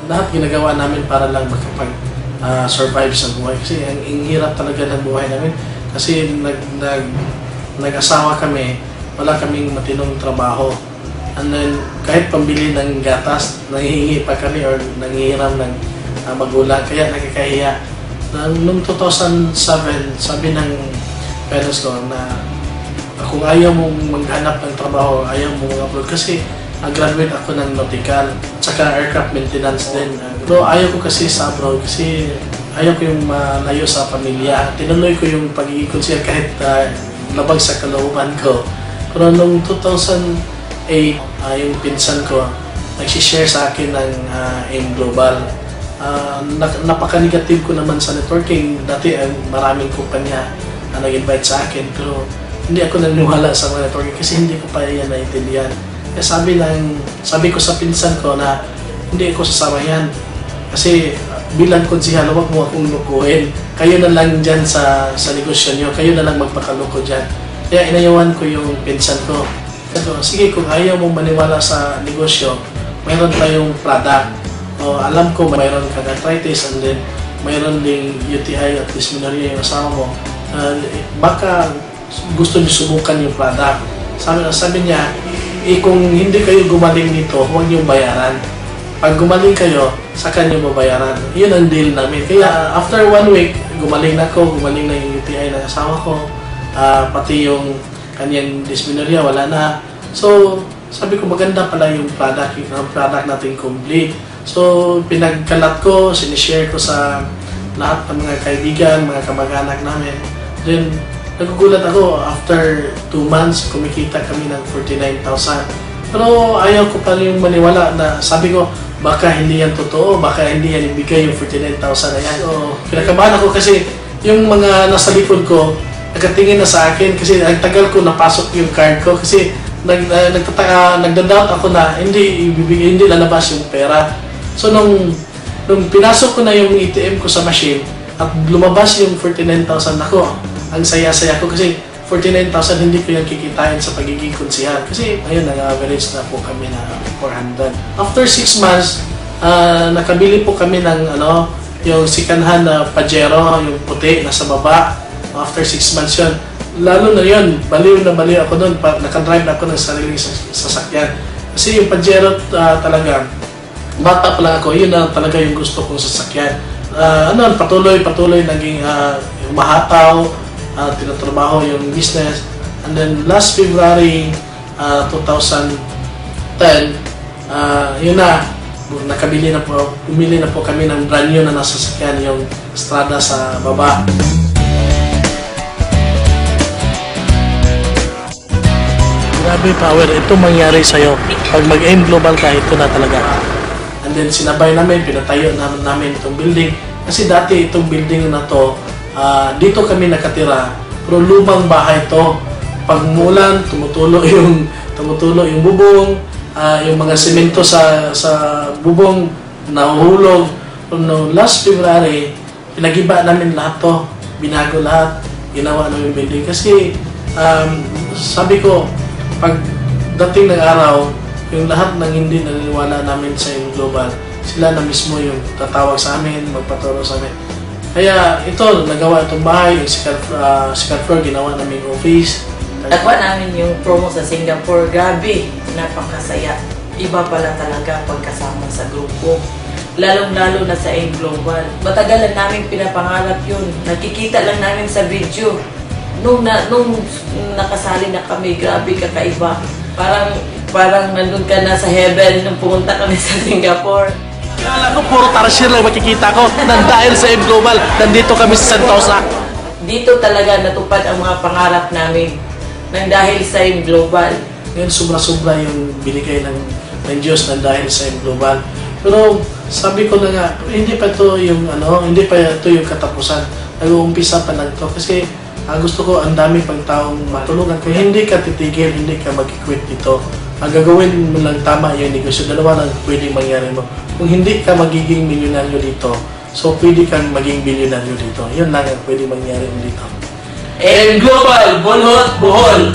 lahat ginagawa namin para lang makapag-survive sa buhay. Kasi ang hirap talaga ng buhay namin. Kasi nag-asawa kami, wala kaming matinong trabaho. And then, kahit pambili ng gatas, nanghihingi pa kami or nanghihiram ng magulang. Kaya nakakahiya. Noong 2007, sabi ng parents ko na kung ayaw mong maghanap ng trabaho, ayaw mong mag-upload kasi graduate ako ng nautical, tsaka aircraft maintenance din. Pero ayaw ko kasi sa abroad kasi ayaw ko yung malayo sa pamilya. Tinuloy ko yung pagiging konsiya kahit labag sa kalooban ko. Pero noong 2008, yung pinsan ko, nagsishare sa akin ng AIM Global. Napaka-negative ko naman sa networking. Dati maraming kumpanya nag-invite sa akin, pero hindi ako naniniwala sa mga networking kasi hindi ko pa yan naintindihan. Kaya sabi ko sa pinsan ko na hindi ako sasama yan. Kasi bilang konsihal, huwag mo akong lukuhin. Kayo na lang dyan sa negosyo nyo. Kayo na lang magpakaloko dyan. Kaya inayawan ko yung pinsan ko. Pero sige, kung ayaw mong maniwala sa negosyo, mayroon tayong product. Alam ko mayroon kang arthritis and then mayroon ding UTI at dysmenorrhea yung asawa mo. Baka gusto niyo subukan yung product. Sabi niya, kung hindi kayo gumaling nito, huwag niyo bayaran. Pag gumaling kayo, saka niyo babayaran. Yun ang deal namin. Kaya after 1 week, gumaling na yung UTI ng asawa ko. Pati yung kanyang dysmenorrhea, wala na. So, sabi ko maganda pala yung product natin complete. So, pinagkalat ko, sinishare ko sa lahat ng mga kaibigan, mga kamag-anak namin. Then, nagugulat ako, after 2 months, kumikita kami ng 49,000. Pero ayaw ko pa rin maniwala na sabi ko, baka hindi yan totoo, baka hindi yan ibigay yung 49,000 na yan. Pinakabahan ako kasi yung mga nasa likod ko, nagkatingin na sa akin kasi ang tagal ko napasok yung card ko kasi nagda-doubt ako na hindi lalabas yung pera. So nung pinasok ko na yung ATM ko sa machine at lumabas yung 49,000 ako, ang saya-saya ko kasi 49,000 hindi ko yan kikitain sa pagiging konsihan. Kasi ayun, nag-average na po kami na 400. After 6 months, nakabili po kami ng yung second-hand na Pajero, yung puti, nasa baba. After 6 months yun. Lalo na yun, baliw ako doon. Nakadrive na ako ng sariling sasakyan. Kasi yung Pajero talaga, bata pa lang ako, yun na talaga yung gusto kong sasakyan. Patuloy naging umahataw, tinatrabaho yung business. And then last February 2010, yun na, umili na po kami ng brand new na nasasakyan, yung Strada sa baba. Grabe power, ito mangyari sa'yo. Pag mag-AIM Global ka, ito na talaga. And then sinabay namin, pinatayo namin itong building. Kasi dati itong building na to, dito kami nakatira, pero lumang bahay to. Pag mulan, tumutulo yung bubong, yung mga semento sa bubong nahuhulog. No, last February, pinagiba namin lahat to, binago lahat, ginawa namin building. Kasi sabi ko, pag dating ng araw, yung lahat ng hindi naniniwala namin sa AIM Global, sila na mismo yung tatawag sa amin, magpaturo sa amin. Kaya ito, nagawa itong bahay, yung second floor, ginawa namin office. Nagawa namin yung promo sa Singapore. Grabe, napakasaya. Iba pala talaga pagkasama sa grupo. Lalong-lalo na sa AIM Global. Matagal lang namin pinapangarap yun. Nakikita lang namin sa video. Nung nakasali na kami, grabe kakaiba. Parang nandun ka na sa heaven nung pumunta kami sa Singapore. Kala ko puro tarsier lang makikita ko nang dahil sa AIM Global, nandito kami sa Sentosa. Dito talaga natupad ang mga pangarap namin nang dahil sa AIM Global. Ngayon sobra-sobra yung binigay ng Diyos nang dahil sa AIM Global. Pero sabi ko na nga, hindi pa ito yung katapusan. Nag-uumpisa pa lang ito kasi gusto ko ang dami pang taong matulungan. Kung hindi ka titigil, hindi ka mag-quit dito. Ang gagawin mo lang tama yung negosyo. Dalawa lang pwedeng mangyari mo. Kung hindi ka magiging milyonaryo dito, so pwede kang maging bilyonaryo dito. Yun lang ang pwedeng mangyari mo dito. AIM Global, Bunhot, Bohol!